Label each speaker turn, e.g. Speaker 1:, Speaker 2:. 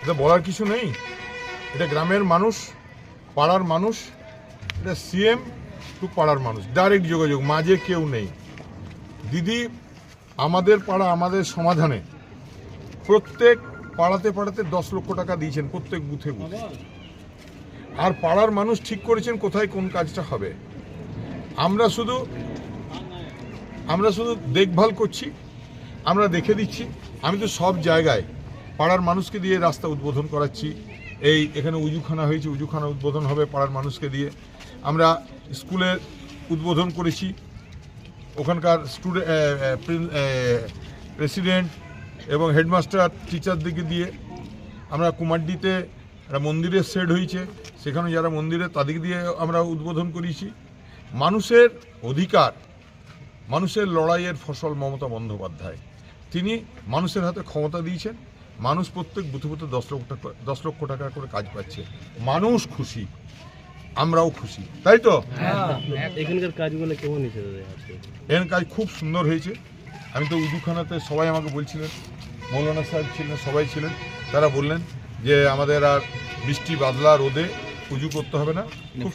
Speaker 1: এটা বলার কিছু নেই। এটা গ্রামের মানুষ, পাড়ার মানুষ, এটা সিএম টু পাড়ার মানুষ, ডাইরেক্ট যোগাযোগ, মাঝে কেউ নেই। দিদি আমাদের পাড়া, আমাদের সমাধানে প্রত্যেক পাড়াতে পাড়াতে 10 লক্ষ টাকা দিয়েছেন, প্রত্যেক বুথে বুথে। আর পাড়ার মানুষ ঠিক করেছেন কোথায় কোন কাজটা হবে। আমরা শুধু দেখভাল করছি, আমরা দেখে দিচ্ছি। আমি তো সব জায়গায় পাড়ার মানুষকে দিয়ে রাস্তা উদ্বোধন করাচ্ছি। এখানে উজুখানা হয়েছে, উজুখানা উদ্বোধন হবে পাড়ার মানুষকে দিয়ে। আমরা স্কুলের উদ্বোধন করেছি, ওখানকার প্রেসিডেন্ট এবং হেডমাস্টার টিচারদেরকে দিয়ে। আমরা কুমারডিতে একটা মন্দিরের শেড হয়েছে, সেখানে যারা মন্দিরে তাদের দিয়ে আমরা উদ্বোধন করেছি। মানুষের অধিকার, মানুষের লড়াইয়ের ফসল মমতা বন্দ্যোপাধ্যায়। তিনি মানুষের হাতে ক্ষমতা দিয়েছেন, মানুষ প্রত্যেক বুথে বুথে 10 লক্ষ টাকা করে কাজ পাচ্ছে। মানুষ খুশি, আমরাও খুশি, তাই তো?
Speaker 2: এখানকার কাজগুলো কেমন হয়েছে?
Speaker 1: এর কাজ খুব সুন্দর হয়েছে। আমি তো উজুখানাতে সবাই আমাকে বলছিলেন, মৌলানা সাহেব ছিলেন, সবাই ছিলেন, তারা বললেন যে আমাদের আর বৃষ্টি বাদলা রোদে উজু করতে হবে না। খুব